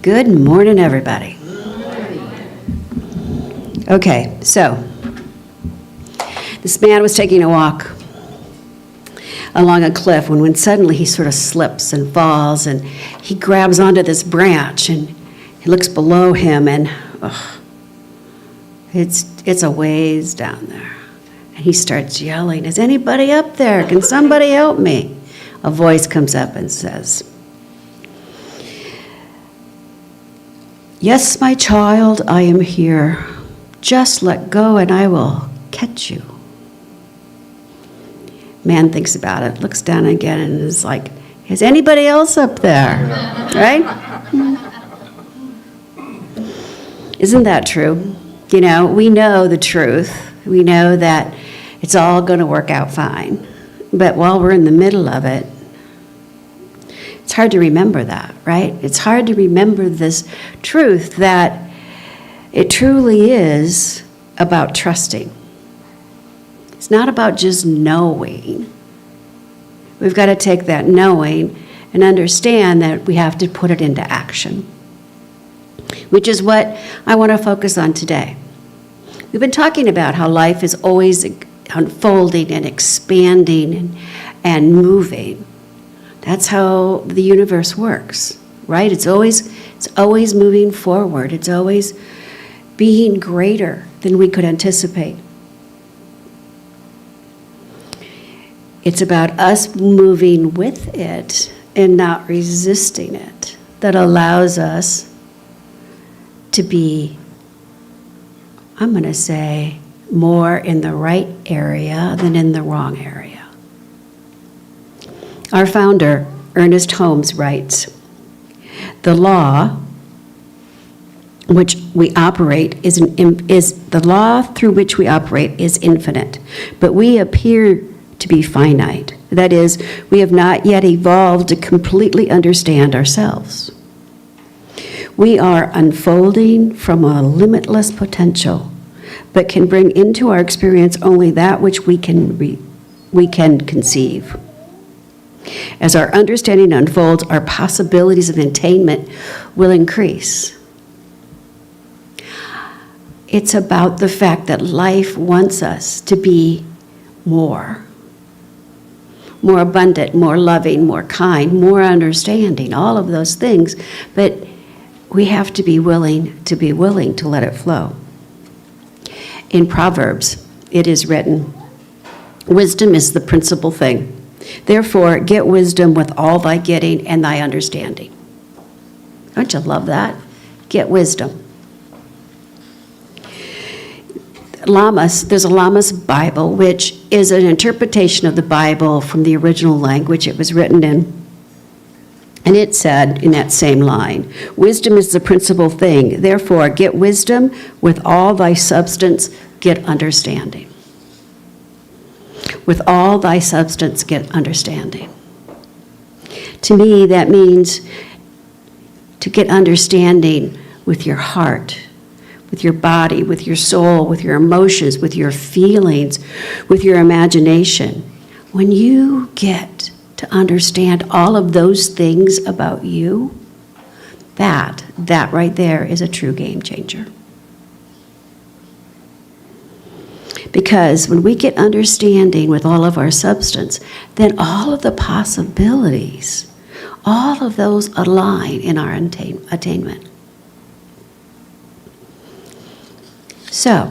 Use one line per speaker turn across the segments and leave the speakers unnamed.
Good morning, everybody. Okay, so this man was taking a walk along a cliff when suddenly he sort of slips and falls, and he grabs onto this branch, and he looks below him, and it's a ways down there. And he starts yelling, "Is anybody up there? Can somebody help me?" A voice comes up and says, "Yes, my child, I am here. Just let go and I will catch you." Man thinks about it, looks down again, and is like, "Is anybody else up there?" Right? Isn't that true? You know, we know the truth. We know that it's all going to work out fine. But while we're in the middle of it, it's hard to remember that, right? It's hard to remember this truth that it truly is about trusting. It's not about just knowing. We've got to take that knowing and understand that we have to put it into action, which is what I want to focus on today. We've been talking about how life is always unfolding and expanding and moving. That's how the universe works, right? It's always moving forward. It's always being greater than we could anticipate. It's about us moving with it and not resisting it that allows us to be, I'm going to say, more in the right area than in the wrong area. Our founder, Ernest Holmes, writes, "The law which we operate is the law through which we operate is infinite, but we appear to be finite. That is, we have not yet evolved to completely understand ourselves. We are unfolding from a limitless potential, but can bring into our experience only that which we can conceive. As our understanding unfolds, our possibilities of attainment will increase." It's about the fact that life wants us to be more abundant, more loving, more kind, more understanding, all of those things, but we have to be willing to let it flow. In Proverbs, it is written, "Wisdom is the principal thing. Therefore, get wisdom with all thy getting and thy understanding." Don't you love that? Get wisdom. There's a Lama's Bible, which is an interpretation of the Bible from the original language it was written in. And it said in that same line, "Wisdom is the principal thing. Therefore, get wisdom with all thy substance, get understanding." With all thy substance, get understanding. To me, that means to get understanding with your heart, with your body, with your soul, with your emotions, with your feelings, with your imagination. When you get to understand all of those things about you, that right there is a true game changer. Because when we get understanding with all of our substance, then all of the possibilities, all of those align in our attainment. So,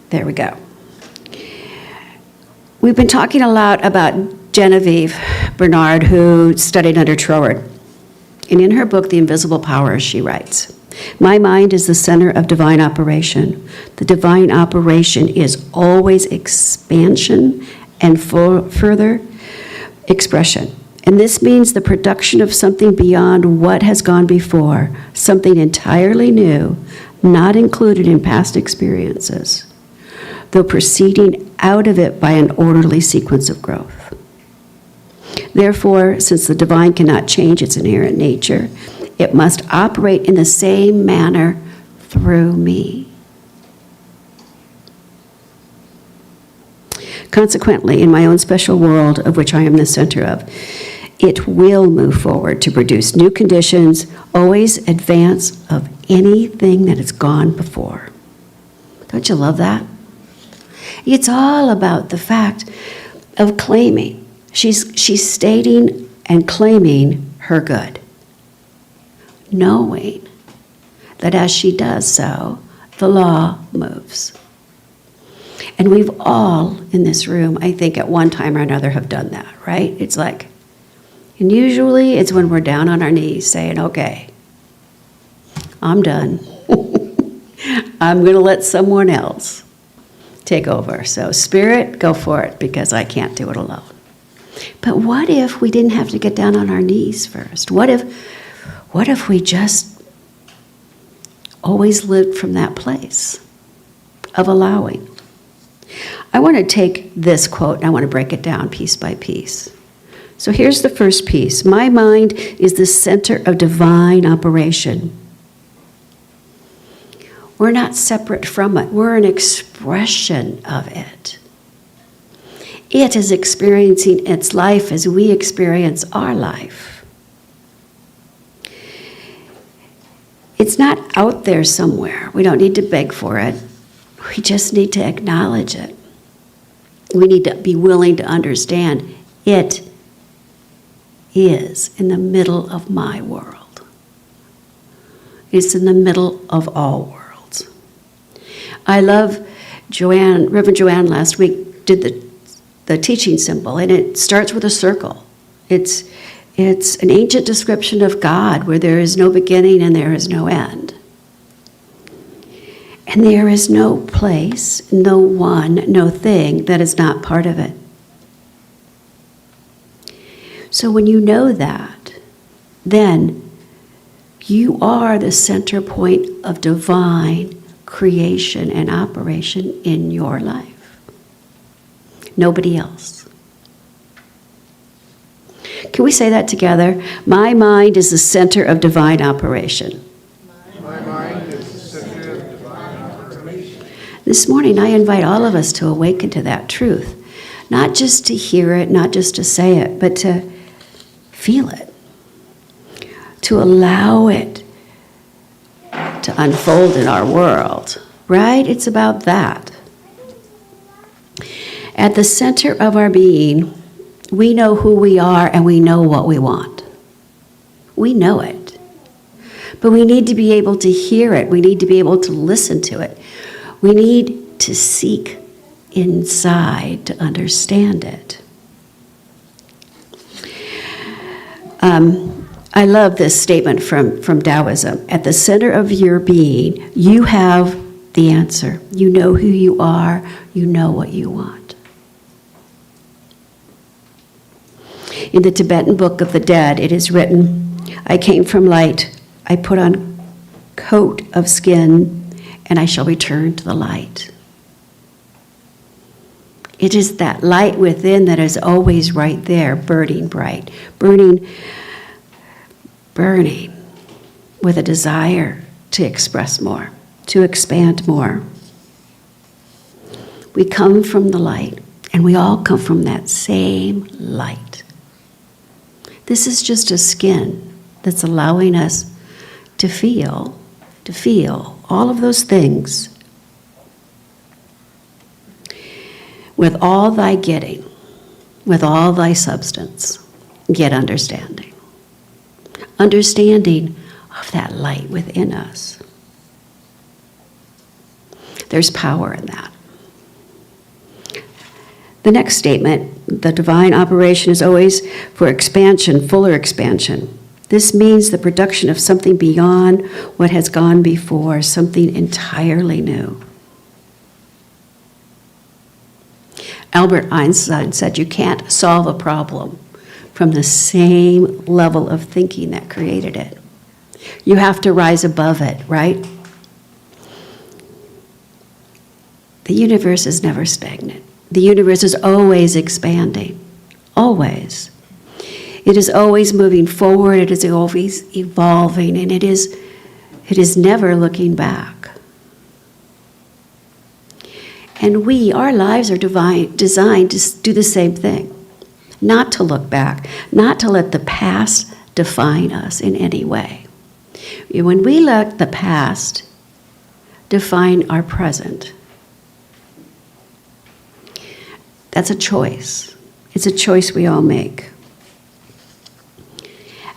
there we go. We've been talking a lot about Genevieve Bernard, who studied under Troward. And in her book, The Invisible Power, she writes, "My mind is the center of divine operation. The divine operation is always expansion and further expression. And this means the production of something beyond what has gone before, something entirely new, not included in past experiences, though proceeding out of it by an orderly sequence of growth. Therefore, since the divine cannot change its inherent nature, it must operate in the same manner through me. Consequently, in my own special world, of which I am the center of, it will move forward to produce new conditions, always advance of anything that has gone before. Don't you love that? It's all about the fact of claiming. She's stating and claiming her good, knowing that as she does so, the law moves. And we've all in this room, I think at one time or another, have done that, right? It's like, and usually it's when we're down on our knees saying, okay, I'm done. I'm going to let someone else take over. So Spirit, go for it, because I can't do it alone. But what if we didn't have to get down on our knees first? What if we just always lived from that place of allowing? I want to take this quote and I want to break it down piece by piece. So here's the first piece. My mind is the center of divine operation. We're not separate from it. We're an expression of it. It is experiencing its life as we experience our life. It's not out there somewhere. We don't need to beg for it. We just need to acknowledge it. We need to be willing to understand it is in the middle of my world. It's in the middle of all worlds. I love Reverend Joanne last week did the teaching symbol, and it starts with a circle. It's an ancient description of God where there is no beginning and there is no end. And there is no place, no one, no thing that is not part of it. So when you know that, then you are the center point of divine creation and operation in your life. Nobody else. Can we say that together? My mind is the center of divine operation.
My mind is the center of divine operation.
This morning, I invite all of us to awaken to that truth. Not just to hear it, not just to say it, but to feel it. To allow it to unfold in our world, right? It's about that. At the center of our being, we know who we are and we know what we want. We know it. But we need to be able to hear it. We need to be able to listen to it. We need to seek inside to understand it. I love this statement from Taoism. At the center of your being, you have the answer. You know who you are. You know what you want. In the Tibetan Book of the Dead, it is written, I came from light. I put on coat of skin, and I shall return to the light. It is that light within that is always right there, burning bright, burning with a desire to express more, to expand more. We come from the light, and we all come from that same light. This is just a skin that's allowing us to feel all of those things. With all thy getting, with all thy substance, get understanding. Understanding of that light within us. There's power in that. The next statement, the divine operation is always for expansion, fuller expansion. This means the production of something beyond what has gone before, something entirely new. Albert Einstein said you can't solve a problem from the same level of thinking that created it. You have to rise above it, right? The universe is never stagnant. The universe is always expanding, always. It is always moving forward, it is always evolving, and it is never looking back. And our lives are designed to do the same thing. not to look back, not to let the past define us in any way. When we let the past define our present, that's a choice. It's a choice we all make.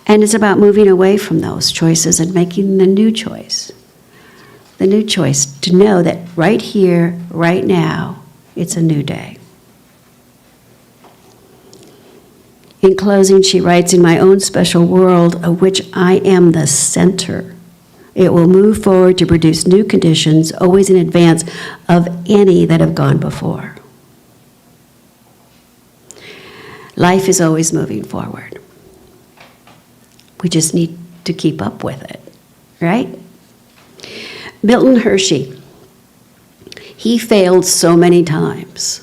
And it's about moving away from those choices and making the new choice. The new choice to know that right here, right now, it's a new day. In closing, she writes, "In my own special world, of which I am the center, it will move forward to produce new conditions, always in advance of any that have gone before." Life is always moving forward. We just need to keep up with it, right? Milton Hershey, he failed so many times.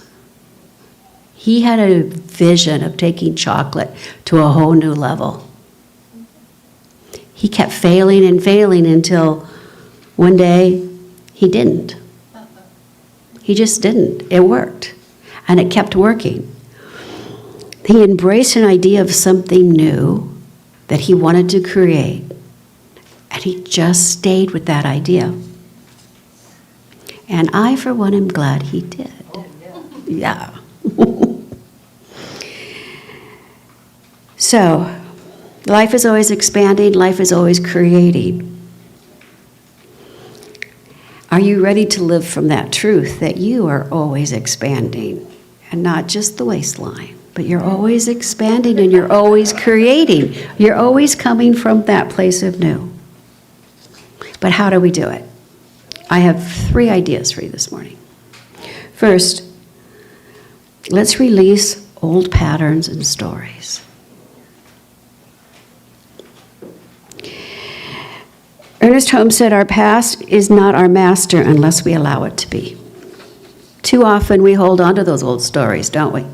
He had a vision of taking chocolate to a whole new level. He kept failing and failing until one day he didn't. He just didn't. It worked. And it kept working. He embraced an idea of something new that he wanted to create. And he just stayed with that idea. And I, for one, am glad he did. Yeah. So, life is always expanding, life is always creating. Are you ready to live from that truth that you are always expanding and not just the waistline, but you're always expanding and you're always creating. You're always coming from that place of new. But how do we do it? I have 3 ideas for you this morning. First, let's release old patterns and stories. Ernest Holmes said, "Our past is not our master unless we allow it to be." Too often we hold on to those old stories, don't we?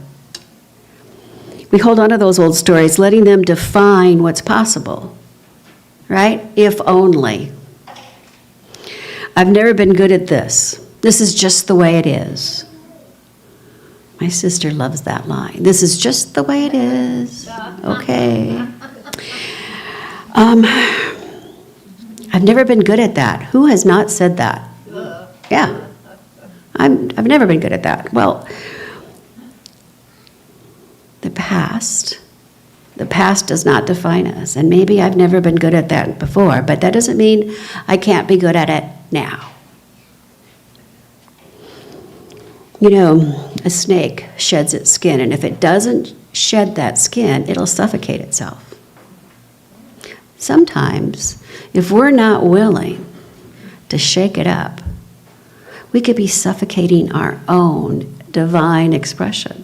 We hold on to those old stories, letting them define what's possible, right? If only. I've never been good at this. This is just the way it is. My sister loves that line. This is just the way it is. Okay. I've never been good at that. Who has not said that? Yeah. I've never been good at that. Well, the past does not define us. And maybe I've never been good at that before, but that doesn't mean I can't be good at it now. You know, a snake sheds its skin, and if it doesn't shed that skin, it'll suffocate itself. Sometimes, if we're not willing to shake it up, we could be suffocating our own divine expression.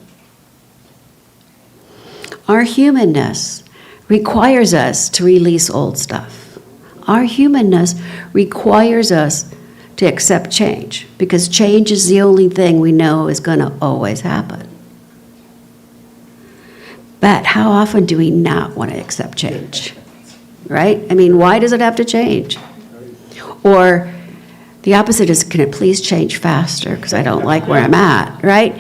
Our humanness requires us to release old stuff. Our humanness requires us to accept change, because change is the only thing we know is going to always happen. But how often do we not want to accept change? Right? I mean, why does it have to change? Or the opposite is, can it please change faster because I don't like where I'm at, right?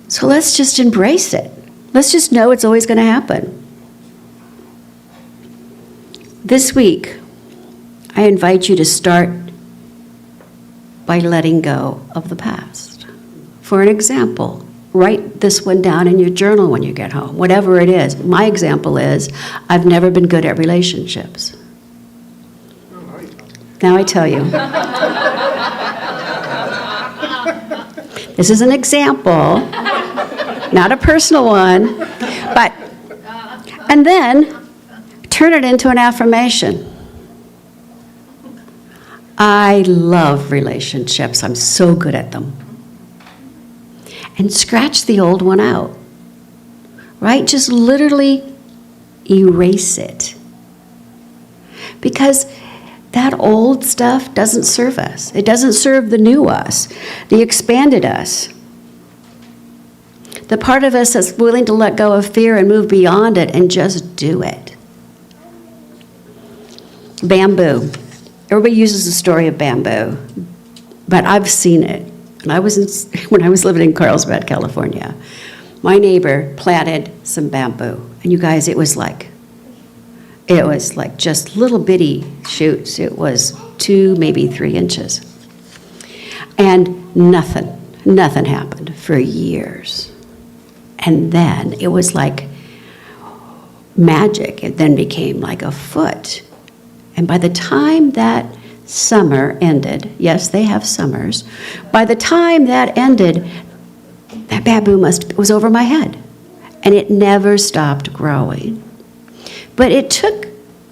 So let's just embrace it. Let's just know it's always going to happen. This week, I invite you to start by letting go of the past. For an example, write this one down in your journal when you get home, whatever it is. My example is, I've never been good at relationships. Now I tell you. This is an example, not a personal one, but, and then turn it into an affirmation. I love relationships. I'm so good at them. And scratch the old one out, right? Just literally erase it. Because that old stuff doesn't serve us. It doesn't serve the new us, the expanded us. The part of us that's willing to let go of fear and move beyond it and just do it. Bamboo. Everybody uses the story of bamboo, but I've seen it. And when I was living in Carlsbad, California, my neighbor planted some bamboo. And you guys, it was like just little bitty shoots. It was 2, maybe 3 inches. And nothing happened for years. And then it was like magic. It then became like a foot. And by the time that summer ended, yes, they have summers. By the time that ended, that bamboo was over my head. And it never stopped growing. But it took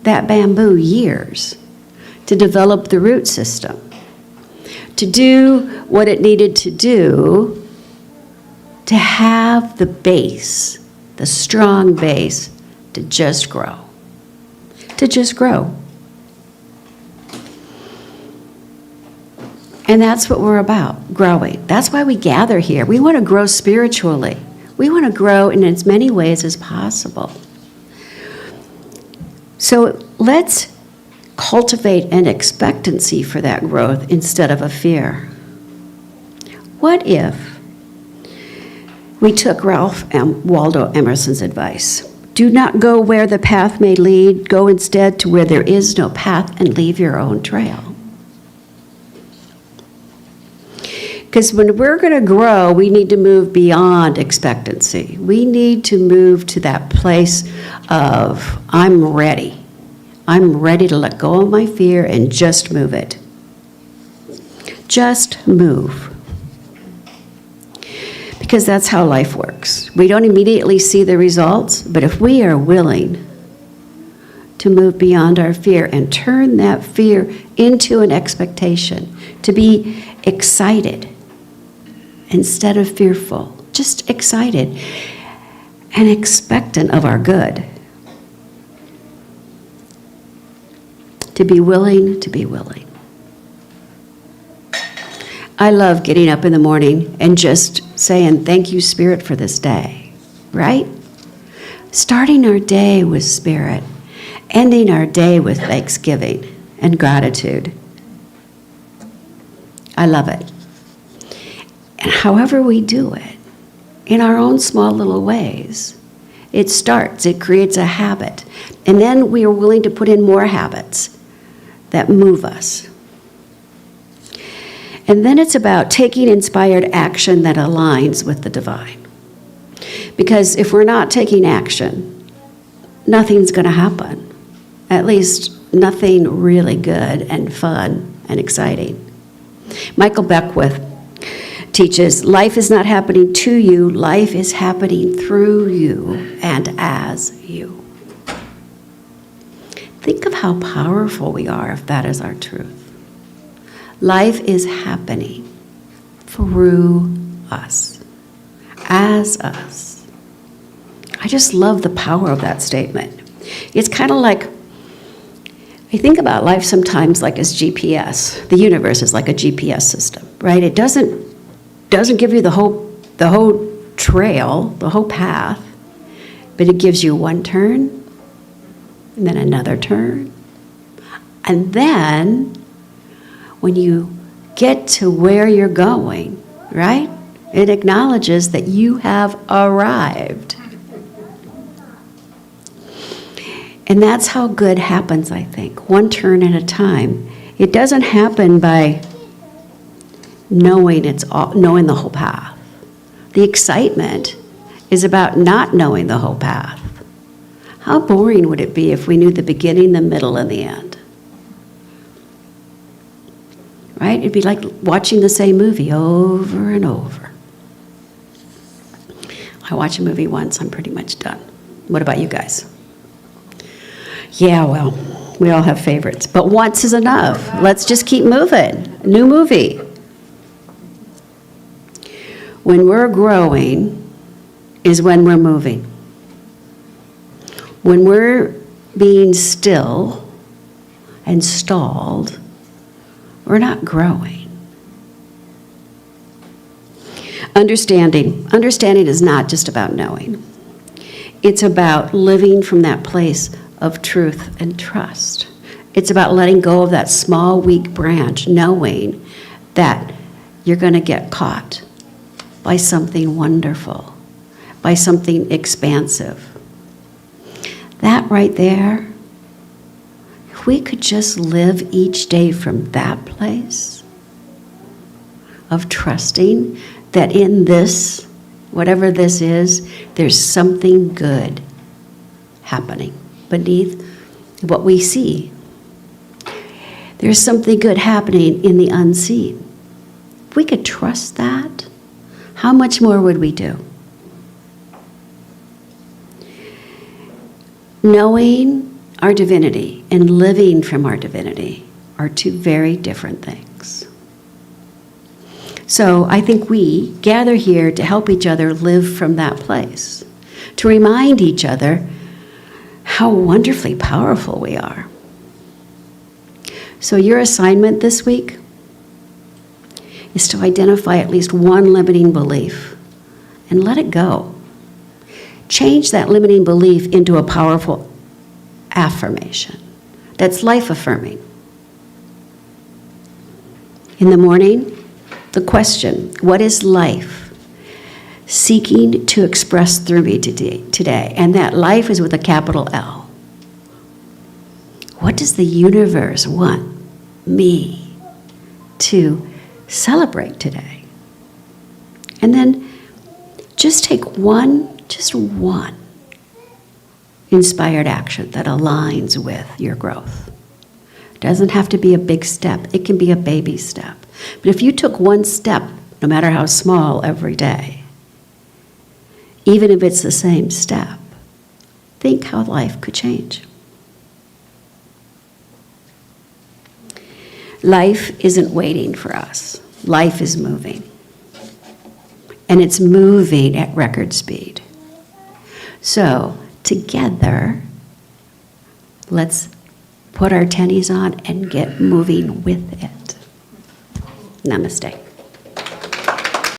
that bamboo years to develop the root system, to do what it needed to do to have the base, the strong base, to just grow. To just grow. And that's what we're about, growing. That's why we gather here. We want to grow spiritually. We want to grow in as many ways as possible. So let's cultivate an expectancy for that growth instead of a fear. What if we took Ralph Waldo Emerson's advice? Do not go where the path may lead. Go instead to where there is no path and leave your own trail. Because when we're going to grow, we need to move beyond expectancy. We need to move to that place of, I'm ready. I'm ready to let go of my fear and just move it. Just move. Because that's how life works. We don't immediately see the results, but if we are willing to move beyond our fear and turn that fear into an expectation, to be excited instead of fearful, just excited and expectant of our good. To be willing to be willing. I love getting up in the morning and just saying, thank you, Spirit, for this day, right? Starting our day with Spirit, ending our day with thanksgiving and gratitude. I love it. And however we do it, in our own small little ways, it creates a habit. And then we are willing to put in more habits that move us. And then it's about taking inspired action that aligns with the divine. Because if we're not taking action, nothing's going to happen. At least nothing really good and fun and exciting. Michael Beckwith teaches, life is not happening to you, life is happening through you and as you. Think of how powerful we are if that is our truth. Life is happening through us, as us. I just love the power of that statement. It's kind of like, I think about life sometimes like as GPS. The universe is like a GPS system, right? It doesn't give you the whole trail, the whole path, but it gives you one turn, and then another turn. And then, when you get to where you're going, right? It acknowledges that you have arrived. And that's how good happens, I think, one turn at a time. It doesn't happen by knowing the whole path. The excitement is about not knowing the whole path. How boring would it be if we knew the beginning, the middle, and the end? Right? It'd be like watching the same movie over and over. I watch a movie once, I'm pretty much done. What about you guys? Yeah, well, we all have favorites, but once is enough. Let's just keep moving. New movie. When we're growing is when we're moving. When we're being still and stalled, we're not growing. Understanding is not just about knowing. It's about living from that place of truth and trust. It's about letting go of that small, weak branch, knowing that you're going to get caught by something wonderful, by something expansive. That right there, if we could just live each day from that place of trusting that in this, whatever this is, there's something good happening beneath what we see. There's something good happening in the unseen. If we could trust that, how much more would we do? Knowing our divinity and living from our divinity are two very different things. So I think we gather here to help each other live from that place, to remind each other how wonderfully powerful we are. So your assignment this week is to identify at least one limiting belief and let it go. Change that limiting belief into a powerful affirmation that's life-affirming. In the morning, the question, what is life seeking to express through me today? And that life is with a capital L. What does the universe want me to celebrate today? And then just take one inspired action that aligns with your growth. It doesn't have to be a big step. It can be a baby step. But if you took one step, no matter how small, every day, even if it's the same step, think how life could change. Life isn't waiting for us. Life is moving. And it's moving at record speed. So, together, let's put our tennies on and get moving with it. Namaste.